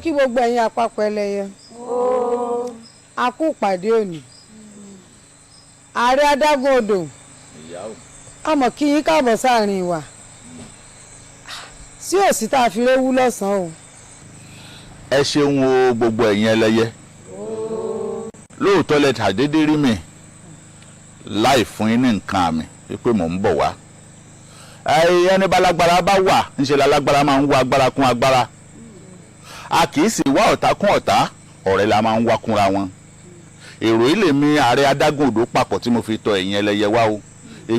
Kí gbogbo ẹ̀yin àpapọ̀ ẹlẹ́yẹ a kú pàdé òní ààrẹ adágún odò àmọ́ kí yín káàbọ̀ sáàrin wa sí òsì tá a fi réwú lọ́sàn-án o. ẹ ṣeun o gbogbo ẹ̀yin ẹlẹ́yẹ lóòótọ́ lẹ tàdédé rí mi láì fún yín ní nǹkan àmì pé mò ń bọ̀ wá ẹni bá lágbára bá wà ńṣe lálágbára máa ń wá agbára kún agbára a kì í sì wá ọ̀tá kún ọ̀tá ọ̀rẹ́ la máa ń wá kúnra wọn èrò ilé mi ààrẹ adágún odò papọ̀ tí mo fi tọ ẹ̀yin ẹlẹ́yẹ wá o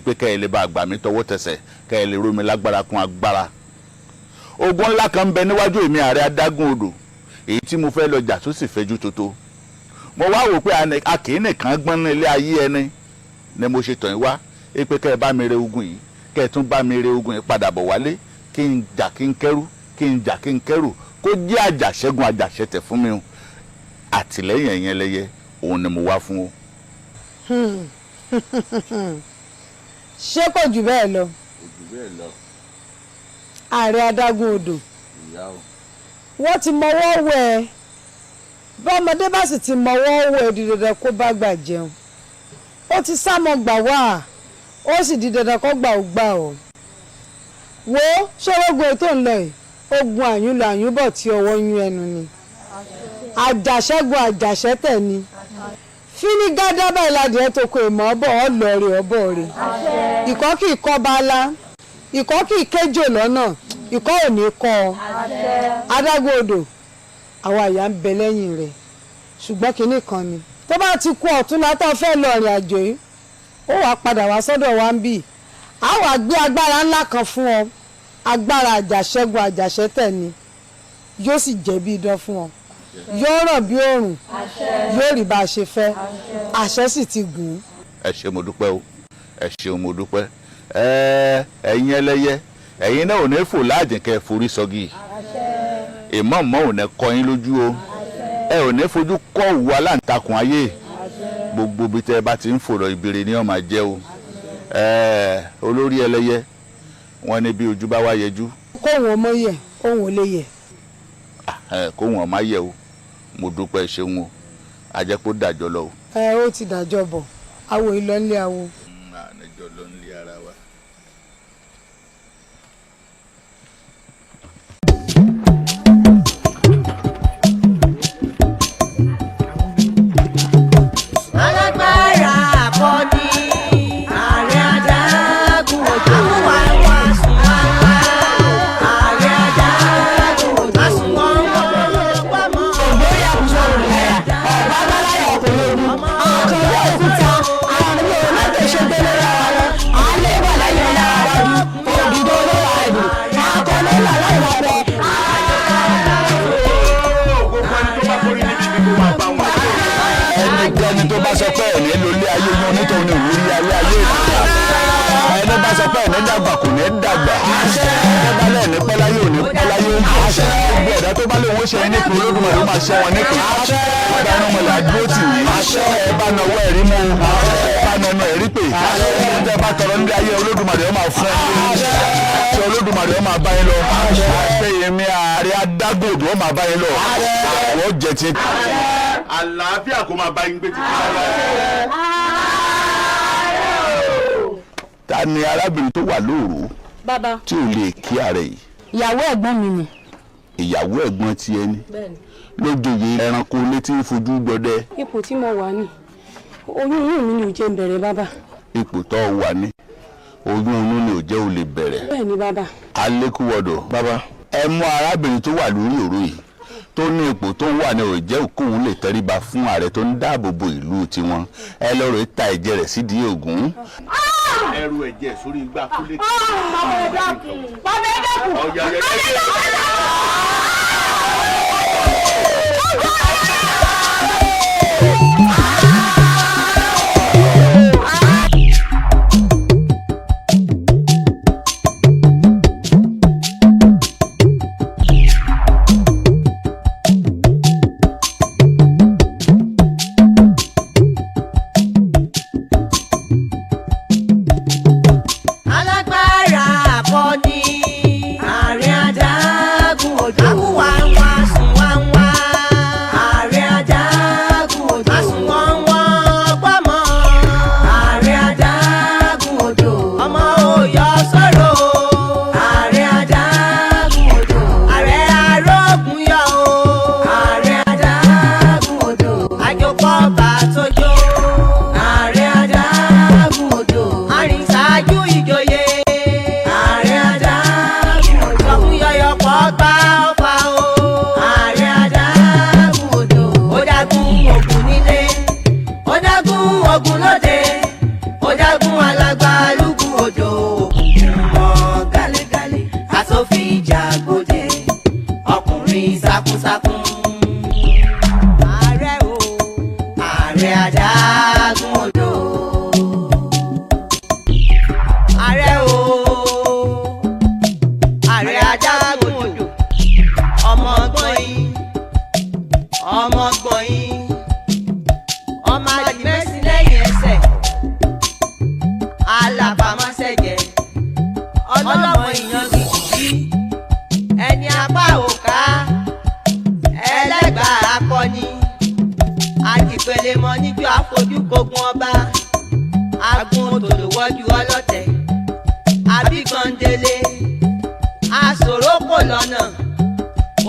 pé kẹ́ ẹ lè bá àgbà mi tọwọ́ tẹsẹ̀ kẹ́ ẹ lè ró mi lágbára kún agbára ogun ńlá kan ń bẹ níwájú èmi ààrẹ adágún odò èyí tí mo fẹ́ lọ jà tó sì fẹ́jú tótó mo wá wò pé a kì í nìkan gbọ́n ní ilé ayé ẹni ni mo ṣe tọ̀ yín wá pé kẹ́ ẹ bá mi re ogun yìí kẹ́ ẹ tún bá mi re ogun yìí padà bọ̀ wálé kí n jà kí n kẹ́rù kí n jà kí n kẹ́rù kó jẹ́ àjàṣẹ́gun àjàṣẹ́tẹ̀ fún mi o àtìlẹ́yìn ẹ̀yin ẹlẹ́yẹ òun ni mo wá fún o. ṣé kò jù bẹ́ẹ̀ lọ. kò jù bẹ́ẹ̀ lọ. ààrẹ adágún odò. ìyá o. wọ́n ti mọwọ́ wẹ̀ bọ́mọdé bá sì ti mọwọ́ wẹ̀ di dandan kó bá gbà jẹun ó ti sámọ gbà wá ó sì di dandan kó gbà ó gbà ó. wo ṣé ogun ètò ń lọ yìí ogun àyúnlọ àyúnbọ̀ tí ọwọ́ yún ẹnu ni àjàṣẹ́gun àjàṣẹ́tẹ̀ ni fínígádá báyìí ládìẹ tó kọ ìmọ̀ ọbọ̀ ọlọ́ọ̀rẹ́ ọbọ̀ rẹ̀ ìkọ́ kì í kọ́ bala ìkọ́ kì í kéjò lọ́nà ìkọ́ ò ní kọ́ ọ adágún odò àwọn àyà ń bẹ lẹ́yìn rẹ̀ ṣùgbọ́n kinní kan ni tó bá ti kú ọ̀tún látọ̀ fẹ́ lọ rìn àjò yìí ó wàá padà wá sọ́dọ̀ wa ń bì á wàá gbé agbára ńlá kan fún ọ agbára àjàṣẹ́gun àjàṣẹ́tẹ̀ ni yóò sì jẹ́ bí idán fún ọ yóò ràn bí òòrùn yóò rí bá a ṣe fẹ́ àṣẹ sì ti gùn. ẹ ṣé mo dúpẹ́ o ẹ ṣeun mo dúpẹ́ ẹ̀yin ẹlẹ́yẹ ẹ̀yin náà ò ní fò láàjìn kẹ́ ẹ forí sọ́gi ìmọ̀ọ́mọ́ ò ní kọ́ yín lójú o ẹ ò ní fojú kọ́ òwú aláǹtakùn ayé gbogbo bí tẹ́ ẹ bá ti ń fò lọ ìbèrè ni ó máa jẹ́ o olórí ẹlẹ́yẹ wọ́n ní bí ojú bá wá yẹjú. kóhun ọmọ yẹ kóhun ò lè yẹ. kóhun ọmọ yẹ o mo dúpẹ́ ṣeun o ajẹ́pọ̀ dàjọ́ lọ o. ó ti dàjọ́ bọ̀ awo ìlọ́nlé awo. àníjọ́ ló ń lé ara wa. alágbára àkọ́ni ààrẹ adágún odò wà wá sùn wá ààrẹ adágún odò sùn wá mọ́. ògbóyè àwùjọ rẹ̀ ọ̀bá báláyà ọkùnrin àkànwé òkúta àrùn olóògbéṣe gbélé ara rẹ̀ àlẹ́ wà lẹ́yìn lára rẹ̀ òbídó lóra ẹ̀dùn àkọlé lọ́la ìwà rẹ̀. ẹnikẹ́ni tó bá sọ pé ẹ̀ní ló lé ayé yín onítọ̀hún ní ìwúrí ayé ẹni bá sọ pé ẹ̀ní dàgbà kò ní dàgbà ẹni bá lẹ́ẹ̀ní pẹ́láyé ò ní pẹ́láyé gbogbo ẹ̀dá tó bá lè wọ́n ṣe ẹni pé Olódùmarè ó máa ṣẹ́ wọn nípìn ọ̀dà ẹnu mọ̀lẹ́ àdúró tì yín ẹ bá nawọ́ ẹ̀rí mú ẹ bá nẹnu ẹ̀rí pè ẹ bá tọrọ nílé ayé Olódùmarè ó máa fún ẹ ṣe Olódùmarè ó máa bá yín lọ àṣeyẹmí ààrẹ adágún odò ó máa bá yín lọ àwọn jẹ ti àlàáfíà kó máa bá yín gbé títí láyé. Ta ni arábìnrin tó wà lóòrò bàbá tí ò lè kí ààrẹ yìí. ìyàwó ẹ̀gbọ́n mi ni. ìyàwó ẹ̀gbọ́n ti ẹni lójooyè ẹranko létí fojú gbọdẹ. ipò tí mo wà ní oyún inú mi ni ò jẹ́ n bẹ̀rẹ̀ bàbá. ipò tó wà ní oyún inú ni ò jẹ́ ò lè bẹ̀rẹ̀. bẹ́ẹ̀ ni bàbá. alékúwọdọ̀ bàbá ẹ mú arábìnrin tó wà lórí òró yìí tó ní ipò tó ń wà ní òjẹ́ òkúhun lè tẹríba fún ààrẹ tó ń dáàbò bo ìlú tiwọn ẹ lọ́rọ̀ ta ẹ̀jẹ̀ rẹ̀ sídìí Ògún. ẹrù ẹ̀jẹ̀ sórí igbá kúlẹ̀ kí. bàbá ẹ dákun bàbá ẹ dákun ọ̀yà rẹ̀ bàbá ẹ dákun. ògbèlè mọ níjọ́ àfojú kogun ọba agun odò wọ́jú ọlọ́tẹ̀ àbígbọ̀ndélé àṣòro kò lọ́nà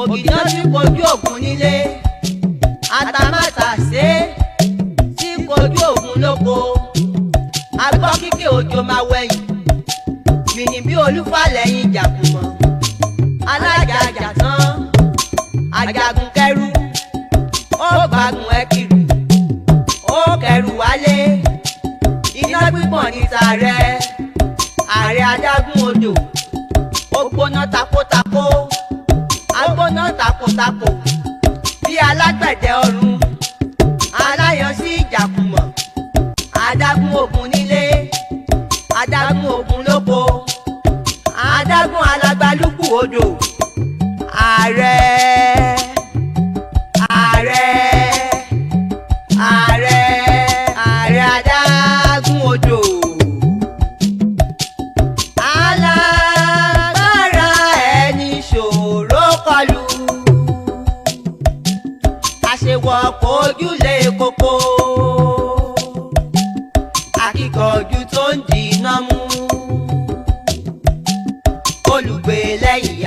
ògìdán tí kojú ògùn nílé àtàmátàsé tí kojú ògùn lóko agbọ́ kíkẹ́ òjò máa wẹ̀yìn mìnì bí olúfàlẹ́yìn jàkùmọ̀ alájàjà tán ajagun kẹrù ó gbàgùn ẹkìrì ó kẹrù wálé iná gbígbọ̀n níta rẹ̀ ààrẹ adágún odò ó gbóná takótakó agbóná takótakó bí alágbẹ̀dẹ ọ̀run aláyọ̀ sí ìjàkùmọ̀ adágún ogun nílé adágún ogun lóko adágún alágbálúgbù odò ààrẹ ààrẹ ààrẹ ààrẹ adágún odò. Alágbára ẹni ṣòro kọlù àṣewọ̀ kojúlé koko akíkanjú tó ń dínà mú olùgbé lẹ́yìn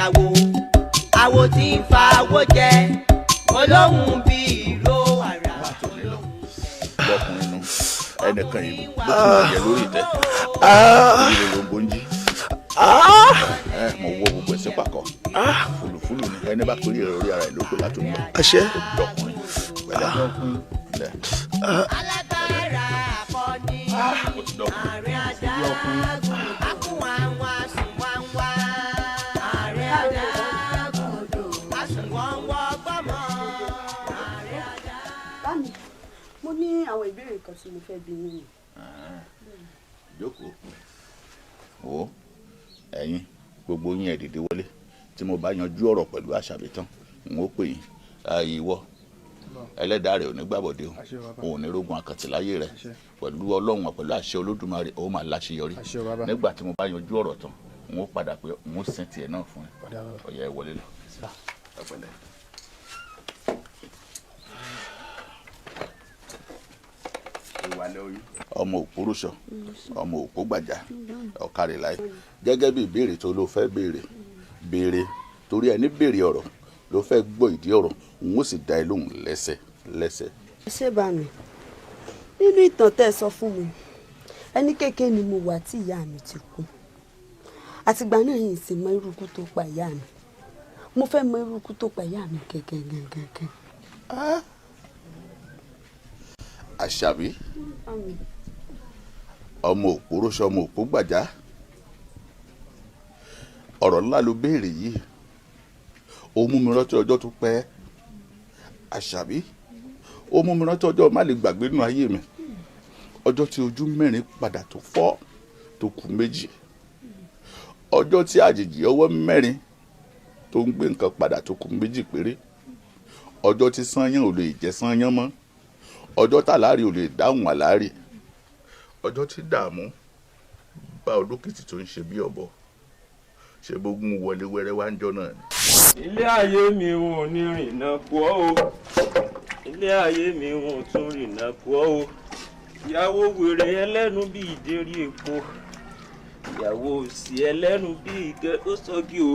àwo tí ń fa owó jẹ olóhùn bí ìró àrà olóhùn. lọkùnrin nu ẹnìkan yìí bó ti mọ jẹ lórí ìtẹ́ ìrè ló ń gbóńjí mo wọ gbogbo ẹsẹ pàkọ fúlùfúlù ni ẹni bá péré rẹ orí ara ẹ lóko láti mọ àṣẹ lọkùnrin pẹ̀lẹ́ lẹ. alágbára akọni ààrẹ adágún akúnwáwá sùnwáwá ààrẹ adágún odò àsùnwọ̀nwọ̀ gbọ́mọ ààrẹ adágún. Bámi, mo ní àwọn ìbéèrè kan tí mo fẹ́ bi yín. jókòó o ẹ̀yin gbogbo yín ẹ dìde wọlé tí mo bá yanjú ọ̀rọ̀ pẹ̀lú Àṣàbí tán n ó pè yín ayé wọ ẹlẹ́dàá rẹ̀ ò ní gbàbọ̀dé o òun ní rógun àkàtì láyé rẹ̀ pẹ̀lú Ọlọ́run pẹ̀lú àṣẹ Olódùmarè ó máa láṣeyọrí nígbà tí mo bá yanjú ọ̀rọ̀ tán n ó padà pé n ó sin tiẹ̀ náà fún ẹ ọ̀yà ẹ wọlé lọ ẹ pẹ̀lẹ́. ọmọ òpórúṣọ ọmọ òpó gbàjà ọ̀kàrẹ̀ láì gẹ́gẹ́ bí ìbéèrè tó ló fẹ́ béèrè torí ẹni béèrè ọ̀rọ̀ ló fẹ́ gbọ́ ìdí ọ̀rọ̀ n ó sì dá ẹ lóhùn lẹ́sẹ̀. ẹ ṣé bá mi nínú ìtàn tẹ́ ẹ sọ fún mi ẹni kékeré ni mo wà tí ìyá mi ti kú àtìgbà náà yìí sì mọ irú ikú tó pa ìyá mi mo fẹ́ mọ irú ikú tó pa ìyá mi gẹ́gẹ́. Àṣàbí ọmọ òpórúṣọ ọmọ òpó gbàjà ọ̀rọ̀ ńlá ló béèrè yìí ó mú mi rántí ọjọ́ tó pẹ́ Àṣàbí ó mú mi rántí ọjọ́ má lè gbàgbé nínú ayé mi ọjọ́ tí ojú mẹ́rin padà tó fọ́ tó kù méjì ọjọ́ tí àjèjì ọwọ́ mẹ́rin tó ń gbé nǹkan padà tó kù méjì péré ọjọ́ tí sányán ò lè jẹ́ sányán mọ́ ọjọ́ tàlárí ò lè dáhùn àlárí ọjọ́ tí dààmú bá olókìtì tó ń ṣe bí ọ̀bọ ṣe bógun wọlé wẹ́rẹ́ wá ń jọ náà ni. ilé ayé mi wọn ò ní rìnnà kú ọ́ o ilé ayé mi wọn ò tún rìnnà kú ọ́ o ìyàwó wèrè ẹlẹ́nu bí ìdérí epo ìyàwó òsì ẹlẹ́nu bí ìgẹ́ ó sọ́gi o.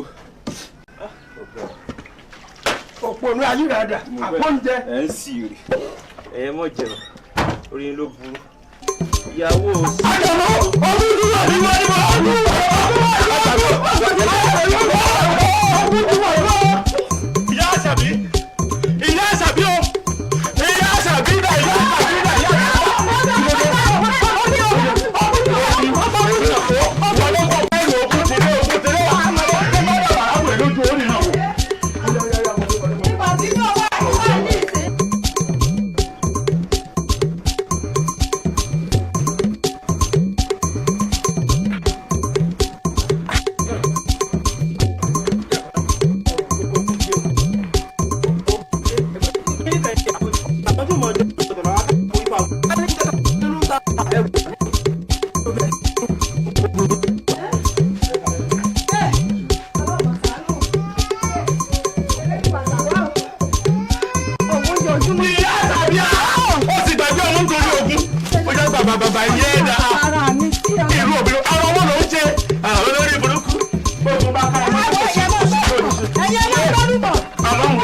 òpònú ayírada àpọ́njẹ. ẹ̀ ń sì rè ẹ̀ mọ̀ jẹun orin ló burú ìyàwó òsì. àjọ̀lọ́ ọdún dúró ní wọ́n ní wọ́n ní ìyá Àṣàbí ìyá Àṣàbí o ìyá Àṣàbí dà ìyá Àṣàbí dà ìyá bàbá yé dá. Irú obìnrin ara wọn ló ń ṣe olórí burúkú. Bóun bá ká ọmọ tó ṣe kó sí lónìí. ẹ̀yẹ́ ló ń lọ́rùn bọ̀. Àlọ́hùn.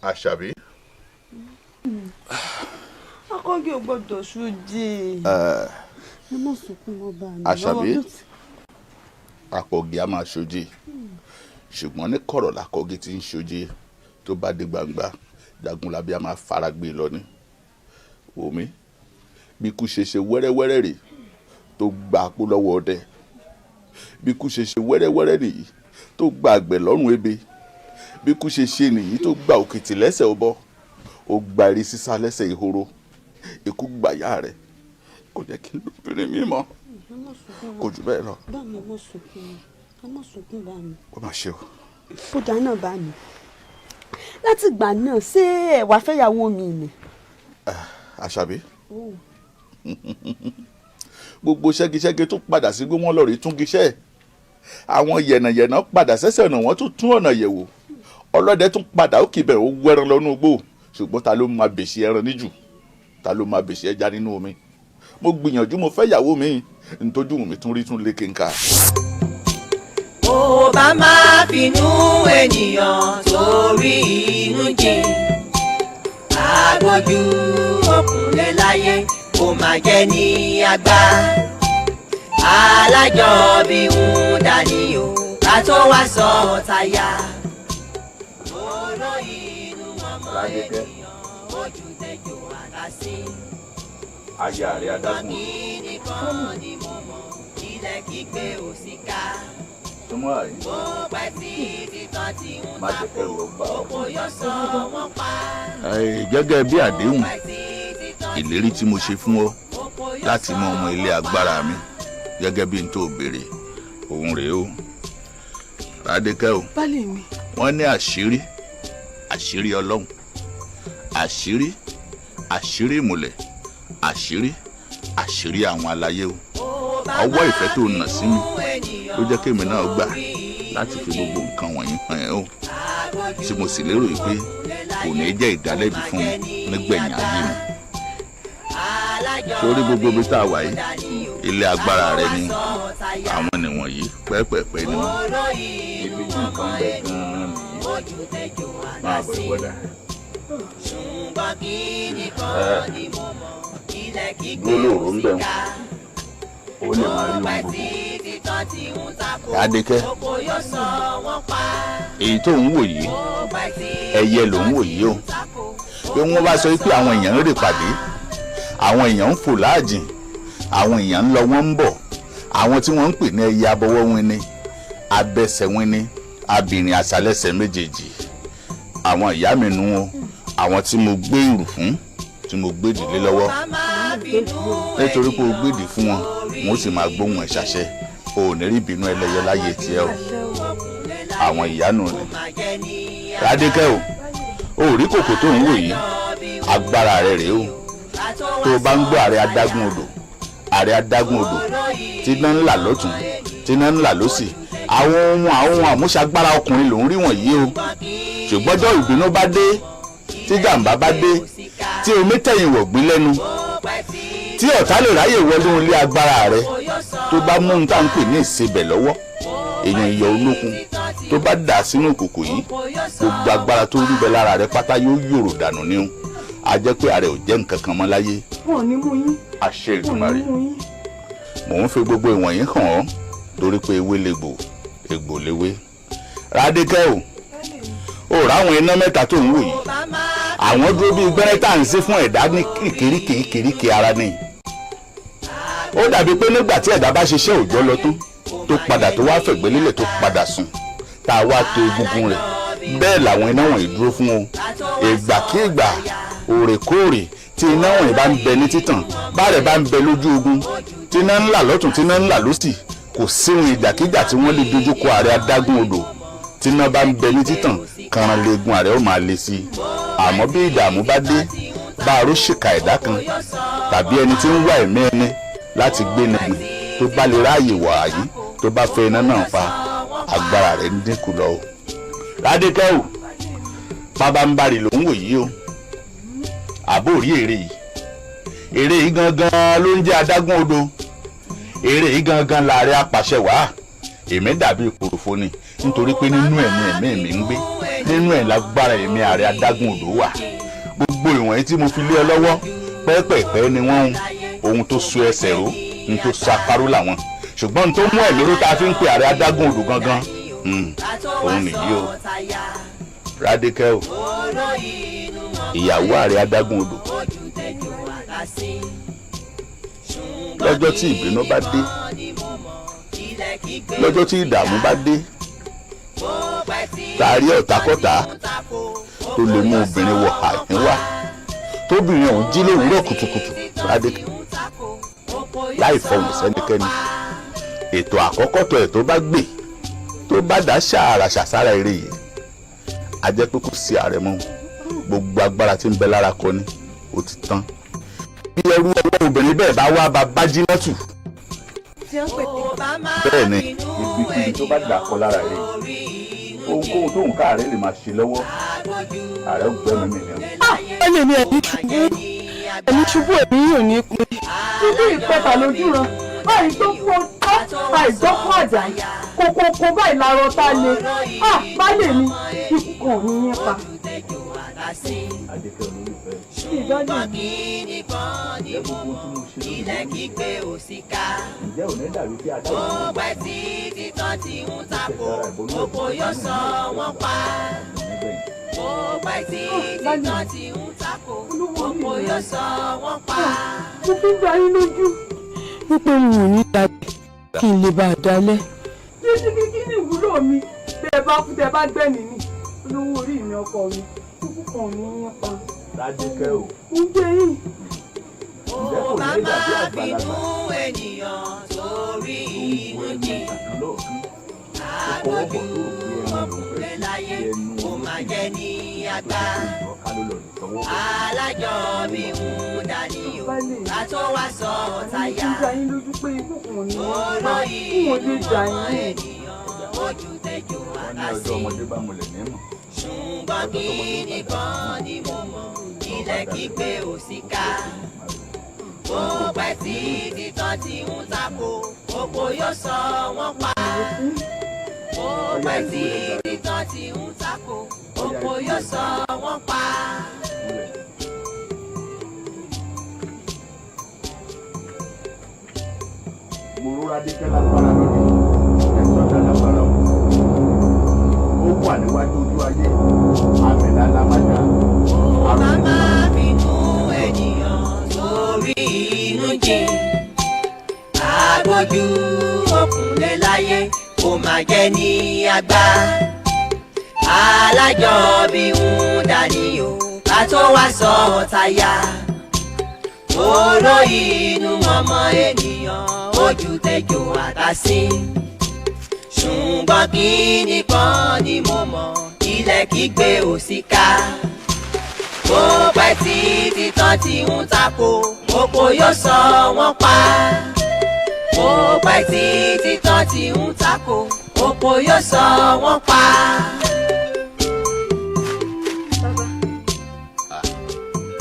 Àṣàbí. Akọ́gí ò gbọ́dọ̀ ṣoje. Ẹ má sunkún mọ́ bá mi. Àṣàbí. Akọ́gí a máa ṣoje. Ṣùgbọ́n ní kọ̀rọ̀ làkọ́gí ti ń ṣoje tó bá dé gbangba Jagunlabi a máa fara gbé lọ ní. Omi bí kú ṣe ṣe wẹ́rẹ́wẹ́rẹ́ rè tó gba àpò lọ́wọ́ ọdẹ. Bí kú ṣe ṣe wẹ́rẹ́wẹ́rẹ́ nìyí tó gba àgbẹ̀ lọ́rùn ebe. Bí kú ṣe ṣe nìyí tó gba òkìtì lẹ́sẹ̀ ọbọ ó gba eré sísá lẹ́sẹ̀ ìhoro ikú gbàyà rẹ̀ kò jẹ́ kí n lóbìnrin mi mọ́ kò jù bẹ́ẹ̀ lọ. bá mi mọ sunkún bá mi. ó mà ṣe o. ó dáná bá mi láti ìgbà náà ṣé ẹ wá fẹ́yàwó mi ni. Àṣàbí gbogbo ṣẹ́giṣẹ́gi tó padà sí gbé wọn lọ rí túngiṣẹ́ àwọn yẹ̀nàyẹ̀nà padà sẹ́sẹ̀ ọ̀nà wọn tó tún ọ̀nà yẹ̀wò ọlọ́dẹ tún padà ó kì bẹ̀rẹ̀ ó wẹ́ran lọ́nú igbó ṣùgbọ́n ta ló máa bèṣì ẹran níjù ta ló máa bèṣì ẹja nínú omi mo gbìyànjú mo fẹ́ yàwó mi ntójú mi tún rí tún lékè ńkà. ó bá máa finú ènìyàn torí inú jìn àgbójú òkùnlé láyé kò má jẹ́ ní àgbà alájọbí ń dání o ká tó wá sọ táyà. Oró inú ọmọ ènìyàn ojú tẹjọ àlàsí. Aya rẹ̀ adágún. Màmí nìkan ni mo mọ̀ ilẹ̀ kígbe òsìká. Súnmọ́ àyè. Ó pẹ́ tí títọ́ ti ń Má jẹ́ kẹ́rù ó bà ọ́. oko yóò sọ wọ́n pa. Gẹ́gẹ́ bí àdéhùn ìlérí tí mo ṣe fún ọ láti mọ ọmọ ilé agbára mi gẹ́gẹ́ bí n tó béèrè òun rèé o. Rádékẹ́ o. Bálẹ̀ mi. Wọ́n ní àṣírí Ọlọ́run àṣírí ìmùlẹ̀ àṣírí àwọn aláyé o. Ọwọ́ ìfẹ́ tó nà sí mi ló jẹ́ kémi náà gbà láti fi gbogbo nǹkan wọ̀nyí hàn ẹ́ o tí mo sì lérò pé kò ní jẹ́ ìdálẹ́bi fún mi nígbẹ̀yìn ayé mi. Sórí gbogbo ibi tá a wà yìí ilé agbára rẹ ni àwọn nìwọ̀nyí pẹ́ẹ́pẹ́ẹ́pẹ́ ni wọ́n. Ibi tí nǹkan bẹ gan-an nìyí máa bọ̀ ìwọ́dà. Gbólóòrò ń bẹ̀ wọ́n ó lè máa rí ohun gbogbo. Adékẹ́ èyí tó ń wò yìí ẹyẹ ló ń wò yìí o pé wọ́n bá sọ pé àwọn èèyàn ń rè pàdé àwọn èèyàn ń fò láàjìn àwọn èèyàn ń lọ wọ́n ń bọ̀ àwọn tí wọ́n ń pè ní ẹyẹ abọwọ́ wínní abẹsẹ̀ wínní abìnrin àṣálẹ́sẹ̀ méjèèjì àwọn ìyá mi nù wọn àwọn tí mo gbé ìrù fún tí mo gbé ìdílé lọ́wọ́ nítorí pé o gbèdì fún wọn wọn ó sì máa gbóhùn ẹ̀ ṣàṣẹ o ò ní rí ìbínú ẹlẹ́yẹ láyé tiẹ̀ o àwọn ìyá nù ni. Rádékẹ́ o ò rí kòkò tó ń wò yìí agbára rẹ̀ rèé o tó o bá ń gbọ́ àrẹ adágún odò tí iná ń là lọ́tún tí iná ń là lọ́sì àwọn ohun àmúṣagbára ọkùnrin ló ń rí wọ̀nyí o ṣùgbọ́n ọjọ́ ìbínú bá dé tí jàǹbá bá dé tí omi tẹ̀yìn wọ̀gbìn lẹ́nu tí ọ̀tá lè ráyè wọlé ilé agbára rẹ tó bá mú un tá à ń pè ní ìsebẹ̀ lọ́wọ́ èèyàn ìyọ̀ olókun tó bá dà sínú òkòkò yìí gbogbo agbára tó rí bẹ lára rẹ pátá yóò yòrò dànù ní o a jẹ́ pé ààrẹ ò jẹ́ nǹkan kan mọ́ láyé. wọn ò ní mú yín. àṣẹ Èdùmàrè. mò ń fi gbogbo ìwọ̀nyí hàn ọ́ torí pé ewé legbò egbò léwé. Rádíkẹ́ o ráwọn iná mẹ́ta tó ń wò yìí àwọn dúró bíi gbẹ́rẹ́ tá à ń ṣe fún ẹ̀dá ní kìríkìríkì ara ni. ó dàbí pé nígbà tí ẹ̀dá bá ṣiṣẹ́ òòjọ́ lọ tó padà tó wá fẹ̀gbẹ́ lélẹ̀ tó padà sùn tá a wá to egungun rẹ̀ bẹ́ẹ̀ làwọn iná wọ̀nyí dúró fún o. ìgbàkígbà òrèkóòrè tí iná wọ̀nyí bá ń bẹ ní títàn bá rẹ̀ bá ń bẹ lójú ogun tí iná ńlá lọ́tún tí iná ńlá lósì kò síwọn ìjàkíjà tí wọ́n lè dojúkọ ààrẹ adágún odò tí iná bá ń bẹ ní títàn kàrán leegun ààrẹ ó máa le sí i. àmọ́ bí ìdààmú bá dé bá aró ṣìkà ẹ̀dá kan tàbí ẹni tí ń wá ẹ̀mí ẹni láti gbé nígbìn tó bá lè ráàyè wà àyí tó bá fẹ́ iná náà pa agbára rẹ̀ ń dínkù lọ o. Rádíkẹ́ o pabambarì ló ń wò yìí o àbó rí èrè yìí gangan ló ń jẹ́ adágún odò èrè yìí gangan láàrẹ apàṣẹ wàá èmi dàbí ìpòròfo ni nítorí pé nínú ẹ̀mí mi ń gbé nínú ẹ̀ lágbára èmi ààrẹ adágún odò wà. gbogbo ìwọ̀nyí tí mo fi lé ọ lọ́wọ́ pẹ́ẹ́pẹ́ẹ́pẹ́ ni wọ́n ń ohun tó so ẹsẹ̀ ró ohun tó so apáró làwọn ṣùgbọ́n ohun tó mú ẹ̀mí ró tá a fi ń pe ààrẹ adágún odò gangan òun nìyí o. Rádíkẹ́ o ìyàwó ààrẹ adágún odò lọ́jọ́ tí ìbínú bá dé lọ́jọ́ tí ìdààmú bá dé tààrí ọ̀tàkọ́tà tó lè mú obìnrin wọ àyín wá tóbìnrin ọ̀hún jí lówùúrọ̀ kùtùkùtù Rádíkẹ́ láì fọwọ́ sẹ́nikẹ́ni ètò àkọ́kọ́ tó ẹ̀ tó bá gbé tó bá dá ṣàrà ṣàṣàrà eré yìí a jẹ́ pé kò sí ààrẹ mọ́ gbogbo agbára tí ń bẹ lára kọ ni ó ti tán. bí ẹrú ọwọ́ obìnrin bẹ́ẹ̀ bá wá bá Jínátù bẹ́ẹ̀ ni ibikíbi tó bá dà kọ lára rẹ̀ ohunkóhun tó ń ká ààrẹ lè máa ṣe lọ́wọ́ ààrẹ ó gbẹ́mí mi lẹ́wọ̀n. ó lè ní ẹ̀mí ṣubú ẹ̀mí yóò ní pé ibi ìpẹ́ta lójú ran báyìí tó fún ọjọ́ àìgbọ́ fún àjà kòkòkò báyìí lárọ tá a lè bá lè ní ikú kan ní yín pa. ṣùgbọ́n kíni kan ni mo ilẹ̀ kígbe òsìkà ó pẹ́ tí títàn tí ń takò oko yóò sọ wọ́n pa ó pẹ́ tí títàn tí ń takò oko yóò sọ wọ́n pa. mo fi ń gba yín lójú wípé mi ò ní dàbí kí n lè bá a dalẹ̀. títí kí ni ìwúlò mi tẹ́ bá gbẹ̀mí mi olówó orí mi ọkọ mi kúkú kan ní yín pa. Rádíkẹ́ o. ń gbé yín. ó bá máa bínú ènìyàn torí inú jì àgbójú ọkùnrin láyé ó máa jẹ́ ní àgbà alájọ bí ń dání o ká tó wá sọ táyà oró inú ènìyàn ojú tẹjọ àtàsí ṣùgbọ́n kíni kan ni mo mọ̀ ilẹ̀ kígbe òsìkà ó pẹ́ tí títàn tí ń takò oko yóò sọ wọ́n pa ó pẹ́ tí títàn tí ń takò oko yóò sọ wọ́n pa. mo ró Rádíkẹ́ lágbára lónìí ẹ̀sọ́ dá lágbára o ó wà níwájú ojú ayé àmìlá lámájà. ó bá máa bínú ènìyàn sórí inú jìn àgbójú ọkùnrin láyé kò máa jẹ́ ní àgbà alájọ bí ń dání o ká tó wá sọ táyà oró inú ọmọ ènìyàn ojú tẹjọ àtàsí ṣùgbọ́n kíni kan ni mo mọ̀ ilẹ̀ kígbe òsìkà ó pẹ́ tí títàn tí ń takò oko yóò sọ wọ́n pa ó pẹ́ tí títàn tí ń takò oko yóò sọ wọ́n pa.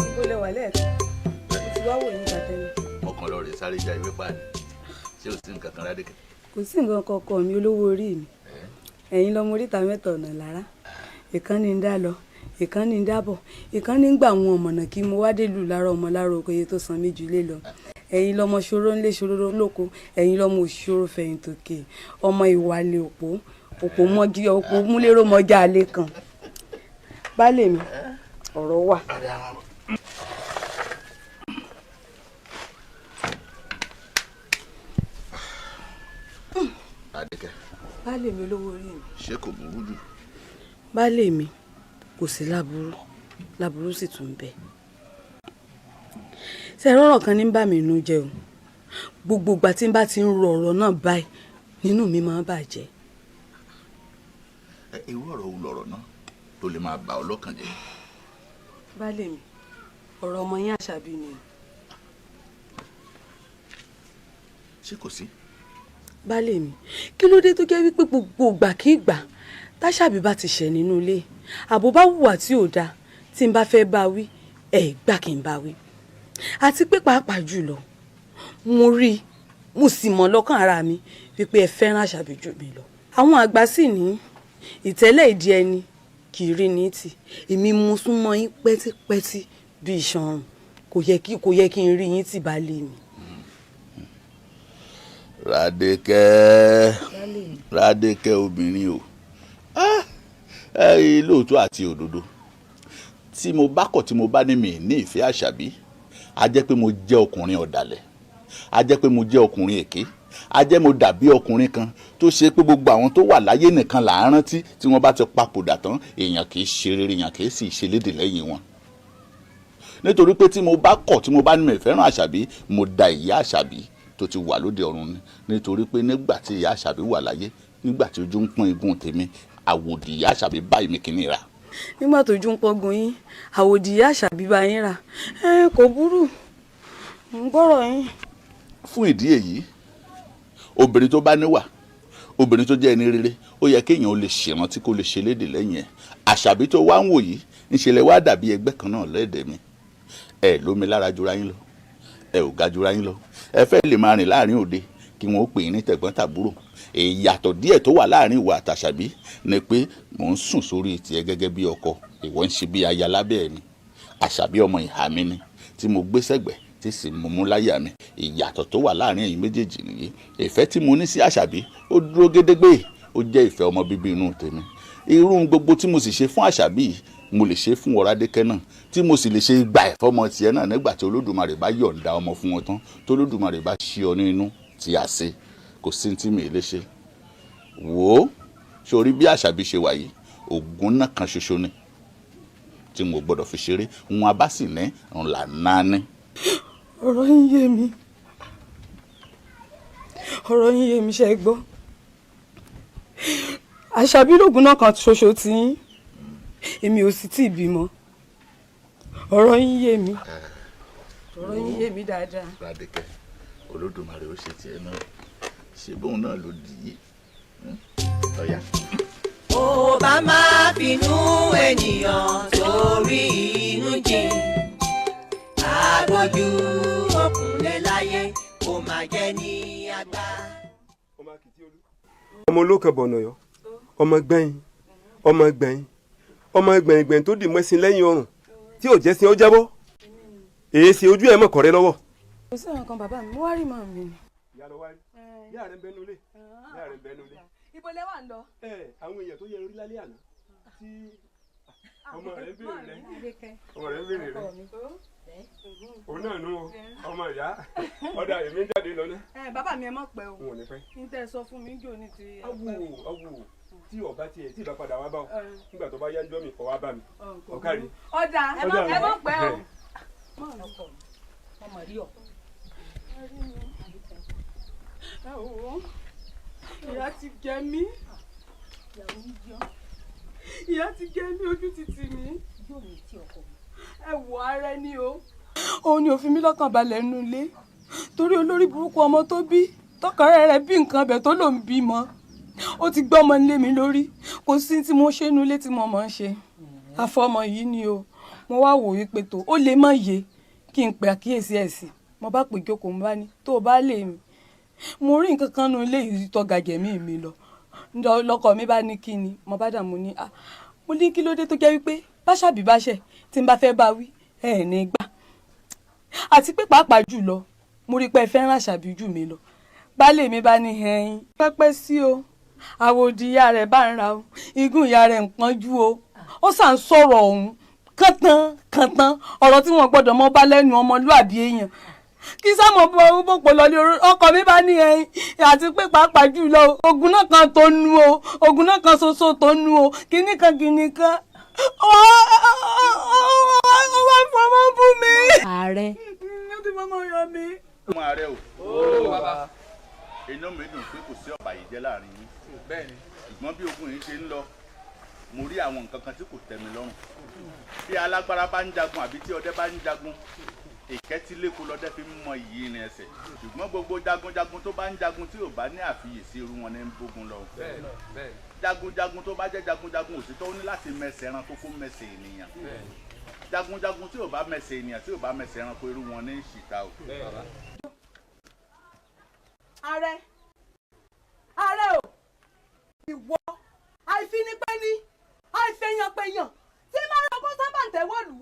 ibo lẹ wà lẹ́ẹ̀kan mo ti wá wò yín gbàtẹ́lẹ̀. ọkàn lọ rè sáré ja ìwé pàdé ṣé o sí nǹkan kan Rádíkẹ́. kò sí nǹkan kankan mi olówó orí mi ẹ̀yin lọ́mọ oríta mẹ́ta ọ̀nà lára ìkànnì ń dá lọ ìkan ní dábọ̀ ìkan ní gbà wọn ọ̀mọ̀nà kí mo wá délùú lára ọmọ lára okoye tó san méjì lé lọ ẹ̀yin lọmọ ṣòro ńlé ṣòro lóko ẹ̀yin lọmọ òṣìṣòro fẹ̀yìntòkè ọmọ ìwàlẹ̀ òpó mọ́jí òpó múlẹ́rọ̀ mọ́jà alẹ́ kan baálé mi ọ̀rọ̀ wà. Adékẹ́. baálé mi olówó orí mi. Ṣé kò burú jù? baálé mi kò sí láburú sì tún bẹ. ṣe rọrọ kan ní bà mí inú jẹ́ o gbogbo ìgbà tí n bá ti ń ro ọ̀rọ̀ náà báyìí nínú mi máa ń bàjẹ́. Irú ọ̀rọ̀ wo lọ̀rọ̀ náà tó lè máa bà ọ́ lọ́kàn jẹ́? baálé mi ọ̀rọ̀ ọmọ yín Àṣàbí ni. Ṣé kò sí? baálé mi kí ló dé tó jẹ́ wípé gbogbo ìgbàkígbà táṣàbí bá ti ṣẹ̀ nínú ilé àbò bá hùwà tí ò dáa tí n bá fẹ́ bá wí gbà kí n bá wí àti pé pàápàá jùlọ mo rí i mo sì mọ̀ lọ́kàn ara mi wípé ẹ fẹ́ràn Àṣàbí jù mí lọ. àwọn àgbà sì ní ìtẹ́lẹ̀ ìdí ẹni kì í rí ní tì èmi mo súnmọ́ yín pẹ́típẹ́tí bí iṣan ọrùn kò yẹ kí n rí yín tì baálé mi. Rádékẹ́ obìnrin o lóòótọ́ àti òdodo tí mo bá kọ̀ tí mo bá ní mi ní ìfẹ́ Àṣàbí a jẹ́ pé mo jẹ́ ọkùnrin ọ̀dàlẹ̀ a jẹ́ pé mo jẹ́ ọkùnrin èké a jẹ́ mo dàbí ọkùnrin kan tó ṣe pé gbogbo àwọn tó wà láyé nìkan là ń rántí tí wọ́n bá ti papòdà tán èèyàn kì í ṣe rere èèyàn kì í sì ṣe lédè lẹ́yìn wọn. nítorí pé tí mo bá kọ̀ tí mo bá ní mi fẹ́ràn Àṣàbí mo da ìyá Àṣàbí tó ti wà lóde ọ̀run ni nítorí pé nígbà tí ìyá Àṣàbí wà láyé nígbà tí ojú ń pọ́n igun tèmi àwòdì ìyá Àṣàbí báyìí mi kì í nira. nígbà tó ojú ń pọ́gun yín àwòdì ìyá Àṣàbí bá yín rà kò burú ń gbọ́rọ̀ yín. fún ìdí èyí obìnrin tó bá níwà obìnrin tó jẹ́ ẹni rere ó yẹ kéèyàn ó lè ṣèrántí kó lè ṣe léde lẹ́yìn ẹ̀. Àṣàbí tó wá ń wò yìí ńṣẹlẹ̀ wá dàbí ẹgbẹ́ kan náà lẹ́ẹ̀dẹ̀ mi ẹ lómi lára jura yín lọ ẹ ò ga jura yín lọ ẹ fẹ́ lè máa rìn láàrin òde kí wọ́n ó pè yín ní tẹ̀gbọ́n tàbúrò ìyàtọ̀ díẹ̀ tó wà láàrin ìwà àtàṣàbí ni pé mò ń sùn sórí tiẹ̀ gẹ́gẹ́ bí ọkọ ìwọ ń ṣe bí aya lábẹ́ mi Àṣàbí ọmọ ìhà mi ni tí mo gbé sẹ́gbẹ̀ẹ́ tí sì mú mú láyà mi ìyàtọ̀ tó wà láàrin ẹ̀yin méjèèjì nìyí ìfẹ́ tí mo ní sí Àṣàbí ó dúró gédégbé ó jẹ́ ìfẹ́ ọmọ bíbí inú tèmi irú gbogbo tí mo sì ṣe fún Àṣàbí mo lè ṣe fún Rádékẹ́ náà tí mo sì lè ṣe gbà ẹ̀fọ́ ọmọ tiẹ̀ náà nígbà tí Olódùmarè bá yọ̀ǹda ọmọ fún wọn tán tó Olódùmarè bá ṣí ọ nínú tí a ṣe kò sí tí mi lè ṣe wò ó sórí bí Àṣàbí ṣe wà yìí ògùn náà kan ṣoṣo ni tí mo gbọ́dọ̀ fi ṣeré wọn a bá sì ní ńlá náà ní. ọ̀rọ̀ yín yé mi ṣe gbọ́ Àṣàbí lògùn náà kan ṣoṣo tí yín èmi ò sì tí ì bímọ ọ̀rọ̀ yín yé mi dáadáa. Rádékẹ́ Olódùmarè ó ṣe tiẹ̀ náà ṣe bóun náà ló dì í ọ̀yá. ó bá máa finú ènìyàn sórí inú jìn àgbójú òkùnlé láyé kó máa jẹ́ ní àgbà. ọmọ olókan bọ̀nà yọ ọmọ gbẹ̀yìn tó dì mọ́sìn lẹ́yìn ọrùn tí ò jẹ́ sin ó jábọ́ èyí ṣe ojú ẹ̀ mọ̀ kọ́rẹ́ lọ́wọ́. kò sí ọ̀kan bàbá mi mo wá rí màá mi ni. ìyá lọ wá rí ìyá rẹ̀ ń bẹnu lé ìyá rẹ̀ ń bẹnu lé. ibo lẹ wà ń lọ. àwọn èèyàn tó yẹ orí lálẹ́ àná tí ọmọ rẹ̀ ń béèrè rẹ̀ òun náà nú ọmọ ìyá ọ̀dà èmi ń jáde lọ náà. bàbá mi ẹ mọ̀ pẹ́ o n ò ní fẹ́. n tẹ́ sọ fún mi jò ní ti. awo tí ọba tiẹ̀ tí ìbá padà wá bá ọ nígbà tó bá yá ń jọ́ mi kọ́ wá bá mi ọ̀kárí. ọ̀dà ẹ mọ̀ pẹ́ o. ọmọ rí ọ. ìyá ti jẹ mí ojú ti tì mí ẹ wò ara ẹni o. òun ni òfin mi lọ́kàn balẹ̀ nínú ilé torí olórí burúkú ọmọ tó bí tọkànrẹ́ rẹ̀ bí nǹkan ọbẹ̀ tó lòún bímọ ó ti gbọ́ ọmọ nílé mi lórí kò sí tí mo ṣe nínú ilé tí mo mọ̀ ń ṣe àfọmọ yìí ni o mo wá wò wípé tó ó lè má yé kí n pè àkíyèsí ẹ̀ sí mo bá pè jókòó mo bá ní tó o bá lè mi mo rí nǹkan kan nínú ilé yìí tó ga jẹ̀mí mi lọ lọkọ mi bá ní kí ni mo bá dà mo ní kí ló dé tó jẹ́ wípé báṣàbí báṣẹ tí n bá fẹ́ bá wí ẹ̀ ní gbà àti pé pàápàá jùlọ mo rí pé ẹ fẹ́ràn àṣàbí jù mí lọ baálé mi bá ní ẹyin pẹ́pẹ́ sí o àwòdì ìyá rẹ̀ bá ń ra o igun ìyá rẹ̀ ń pọ́njú o ó sà ń sọ̀rọ̀ ọ̀hún kàntán ọ̀rọ̀ tí wọ́n gbọ́dọ̀ mọ́ bá lẹ́nu ọmọlúàbí èèyàn kí sámọ̀ bọ́ pọ̀ lọ́lé ọkọ mi bá ní ẹyin àti pé pàápàá jùlọ ogun náà kan tó nu o ogun náà kan ṣoṣo tó nu o kíní kan ó wá fọmọ bú mi. ààrẹ. ó ti fọmọ yọ mi. ọmọ ààrẹ o inú mi dùn pé kò sí ọ̀bàyéjẹ́ láàrin yín ṣùgbọ́n bí ogun yìí ṣe ń lọ mo rí àwọn nǹkan kan tí kò tẹ́ mi lọ́rùn bí alágbára bá ń jagun àbí tí ọdẹ bá ń jagun ìkẹ́tíléko lọ́dẹ fi ń mọ iyì irin ẹsẹ̀ ṣùgbọ́n gbogbo jagunjagun tó bá ń jagun tí ò bá ní àfiyèsí irú wọn ní ń bógun lọ jagunjagun tó bá jẹ́ jagunjagun òtítọ́ ó ní láti mẹsẹ̀ ẹranko kó mẹsẹ̀ ènìyàn jagunjagun tí ò bá mẹsẹ̀ ènìyàn tí ò bá mẹsẹ̀ ẹranko irú wọn ní ìṣìta o. ààrẹ o ìwọ àìfinipẹ́ni àìfẹ̀yànpẹ̀yàn tí máa ń rọgbọ́n sábà ń tẹ̀wọ́lù.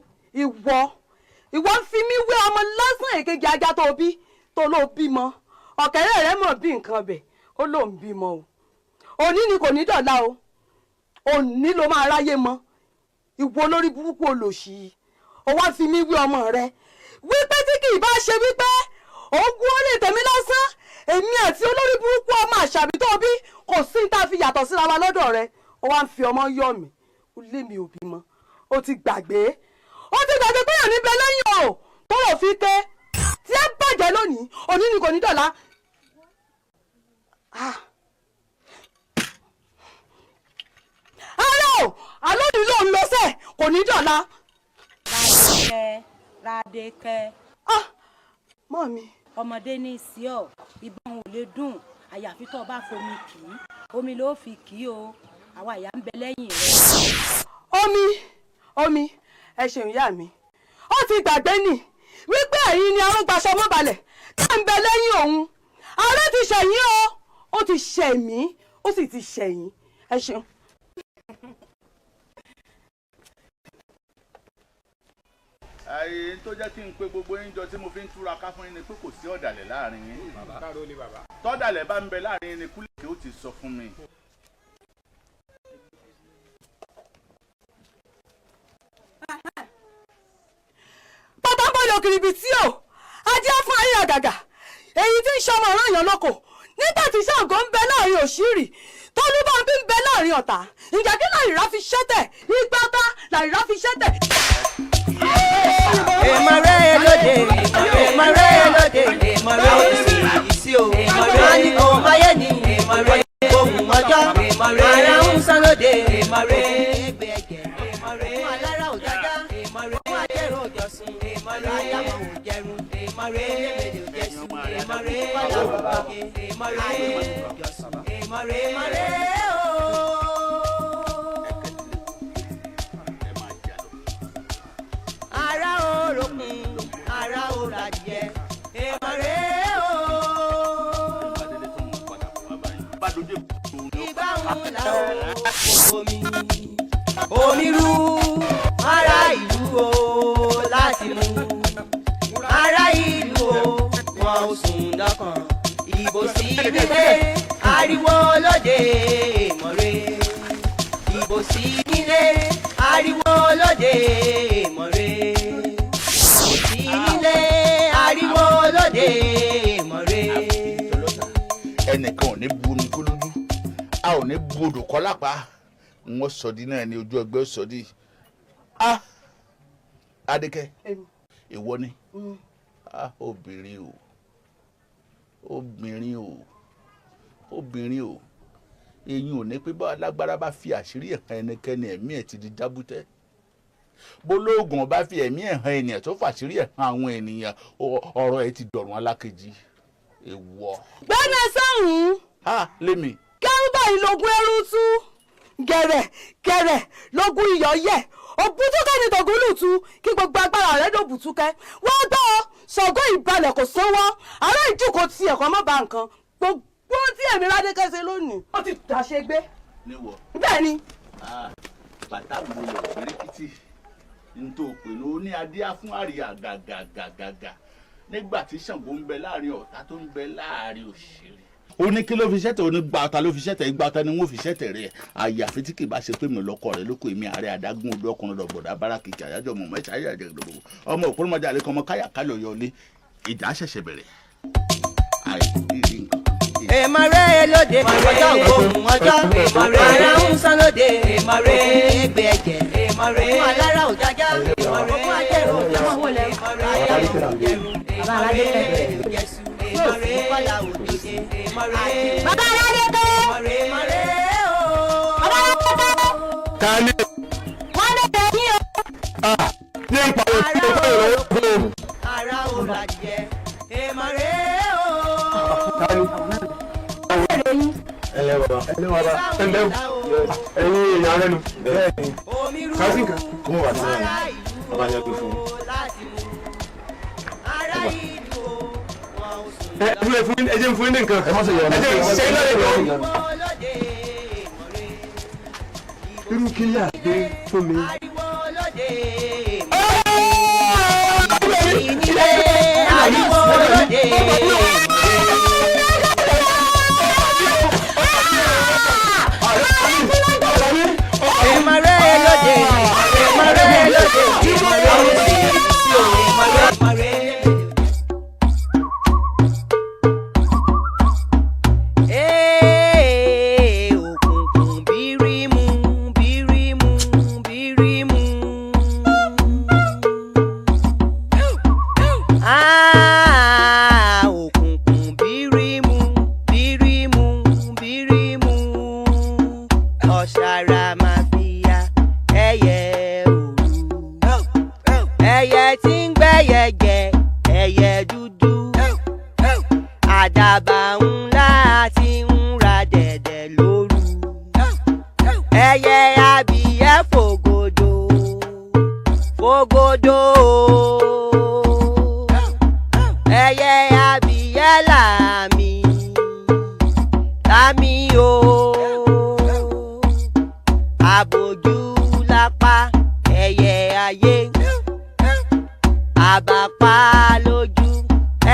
ìwọ ń fi mí wé ọmọ lásán èkejì ajá tó bí tó ló bímọ ọ̀kẹ́rẹ́ rẹ mọ̀ bí nǹkan bẹ̀ ó ló ń bímọ o òní ni kò ní dọ̀la o òní ló máa ráyé mọ́ ìwọ lórí burúkú olòṣì ó wá fi mí wé ọmọ rẹ wípé tí kì í bá ṣe wípé ògùn ó lè tẹ̀mí lásán èmi àti olórí burúkú ọmọ àṣàbí tó bí kò sí ní tá a fi yàtọ̀ síra wa lọ́dọ̀ rẹ ó wá ń fi ọmọ yọ̀ mí ó lé mi ò bímọ ó ti gbàgbé pé yàn níbẹ̀ lẹ́yìn o tó lò fi ké tí ẹ bàjẹ́ lónìí òní ni kò ní dọ̀la. àlónìí ló ń lọ sẹ́ kò ní dọ̀la. Rádékẹ́. mọ́ mi. ọmọdé ní ìsí ọ ìbọn ò lè dùn àyàfi tó o bá fomi kì í omi ló fi kì í o àwa ìyá ń bẹ lẹ́yìn rẹ. omi ẹ ṣeun ìyá mi ó ti gbàgbé nì wípé ẹ̀yin ni arógbàṣọ mọ́balẹ̀ tá ń bẹ lẹ́yìn òun ààrẹ ti ṣẹ̀yìn o ó ti ṣẹ̀ mí ó sì ti ṣẹ̀yìn ẹ ṣeun. àyè tó jẹ́ kí n pe gbogbo yín jọ tí mo fi ń túra ká fún yín ni pé kò sí ọ̀dàlẹ̀ láàrin yín tọ́dàlẹ̀ bá ń bẹ láàrin yín ni Kúlíkì ó ti sọ fún mi. pátábọ́ọ̀lù òkìrìbì tí ò ajé fún ayé àgàgà èyí tí ń ṣọmọ ọ̀ràn yàn lóko nígbà tí Ṣàngó ń bẹ láàrin òṣìrì tọ́lúbọ̀nbí ń bẹ láàrin ọ̀tá ìjà kí làyìnrá fi ṣẹ́tẹ̀ ìgbà tá làyìnrá fi ṣẹ́tẹ̀. èèmọ̀ rẹ̀ lóde èèmọ̀ rẹ̀ lóde èèmọ̀ rẹ̀ ìsí o wọ́n ní kò máyé ní èèmọ̀ rẹ̀ ohun ọjọ́ ara ń sán lóde èèmọ̀ rẹ̀ ẹgbẹ́ ẹ̀jẹ̀ èèmọ̀ rẹ̀ ọmọ alára ò jájá èèmọ̀ rẹ̀ ọmọ ajẹ́rò òjọ̀sùn èèmọ̀ rẹ̀ ayáwọ̀ ò jẹrun èèmọ̀ rẹ̀ ẹlẹ́mẹ̀lẹ̀ ò jẹsùn èèmọ̀ rẹ̀ kọ́lá ò gbọ́gẹ́ èèmọ̀ rẹ̀ òjọ̀sùn èèmọ̀ rẹ̀ ara orokun ara oradìẹ èèmọ̀ rẹ̀ o. ìgbà ń la omi rú ara ìlú o láti mú ara ìlú o wọn ò sùn dọ́kàn ìbò sí nílé ariwo lóde èèmọ̀ rẹ̀ ìbò sí nílé ariwo lóde èèmọ̀ rẹ̀ ìbò sí nílé ariwo lóde èèmọ̀ rẹ̀. ẹnìkan ò ní bu omi kó lójú a ò ní bu odò kọ́ lápá wọ́n sọ̀dí náà ní ojú ẹgbẹ́ sọ̀dí. Adékẹ́ ìwọ ni obìnrin o eyín ò ní pé bá alágbára bá fi àṣírí ẹ̀hàn ẹnikẹ́ni ẹ̀mí ẹ̀ ti di jábútẹ́ bólóògùn bá fi ẹ̀mí ẹ̀hàn ènìyàn tó fàṣírí ẹ̀hàn àwọn ènìyàn ọ̀rọ̀ ẹ̀ ti dọ̀rùn alákejì èèwọ̀. gbẹ́nẹ̀ sọ́hùn-ún. lémi. kẹ́rùbà ìlógún ẹrú tú gẹ̀rẹ̀ lógún iyọ̀ yẹ̀ òbútúkẹ́ ni tògúnlùtù kí gbogbo agbára rẹ̀ dò bùtúkẹ́ wọ́n gbọ́ Ṣàngó ìbalẹ̀ kò sówó ará ìjùkọ̀ ti ẹ̀kọ́ má ba nǹkan gbogbo tí èmi Rádékẹ́ ṣe lónìí ó ti dàṣe gbé. níwọ̀. bẹ́ẹ̀ ni. bàtà wo lọ bíríkìtì nítorí òpè ní ó ní adíá fún àríyá gàgàgàgàgà nígbà tí Ṣàngó ń bẹ láàrin ọ̀tá tó ń bẹ láàrin òṣèré. ó ní kí ló fi ṣẹ́tẹ̀ ó ní gba ọ̀tá ló fi ṣẹ́tẹ̀ igba ọ̀tá ni wọ́n fi ṣẹ́tẹ̀ rẹ̀ àyàfi tí kì bá ṣe pé mi lọ́kọ rẹ̀ lóko èmi ààrẹ adágún odò ọkùnrin lọ́gbọ̀dá bárakì àyájọ́ mọ̀ mẹ́ta ayájọ́ ìdòdò ọmọ òpónmọ́jà àlékọ́ ọmọ káyà kálọ̀ yọlé ìjà ṣẹ̀ṣẹ̀ bẹ̀rẹ̀. èmọ̀rẹ́ lóde ọjọ́ ògbóhùn ọjọ́ ara ń sán lóde èmọ̀rẹ́ ẹgbẹ́ ẹ̀jẹ̀ èmọ̀rẹ́ fún alára òjájá èmọ̀rẹ́ fún ajẹ́rò òjàmọ́ wọlé èmọ̀rẹ́ ayélujáru èmọ̀rẹ́ yẹsù èmọ̀rẹ́ kọ́lá òdòdó èmọ̀rẹ́ bàbá aládé èmọ̀rẹ́ ooo. bàbá aládé. kání. wọ́n lè tẹ̀ yín o. ní n pàrọ̀ tí o fẹ́ rẹ̀ ó. ara ò lajẹ èmọ̀rẹ́ ooo. kání. ẹlẹ́wàá ẹlẹ́wàá ẹ̀yin èèyàn rẹ̀ nù. bẹ́ẹ̀ni kásìn kan kó wà sí ọ̀nà ọba yẹn tó fún un. ẹ jẹ́ fún ní nǹkan. ẹ má ṣe yọ ọ́ ẹ jẹ́ ṣe iná lè lọ. irú kí yà gbé fún mi. ariwo lóde. èmọ̀rẹ́ lóde èmọ̀rẹ́ lóde òkùnkùn bírímù bírímù bírímù òkùnkùn bírímù bírímù bírímù ọ̀ṣàrà máa fi ya ẹyẹ òru ẹyẹ tí ń gbẹ́yẹ jẹ ẹyẹ dúdú àdàbà ńlá tí ń ra dẹ̀dẹ̀ lóru ẹyẹ abìyẹ́ fògòdò fògòdò ẹyẹ abìyẹ́ làmì làmì o àbòjú lápá ẹyẹ ayé àbàpá lójú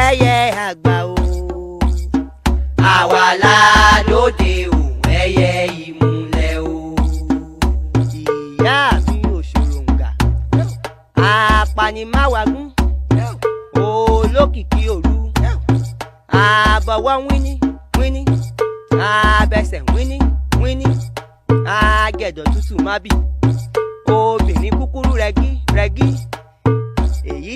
ẹyẹ àgbà o àwàlà lóde o ẹyẹ ìmùlẹ̀ o ìyá mi ò ṣòròǹgà apanimáwagún olókìkí òru àbọ̀wọ́ wíní wíní abẹsẹ̀ wíní wíní agẹ̀dọ̀ tútù má bì obìnrin kúkúrú rẹ́gí rẹ́gí èyí.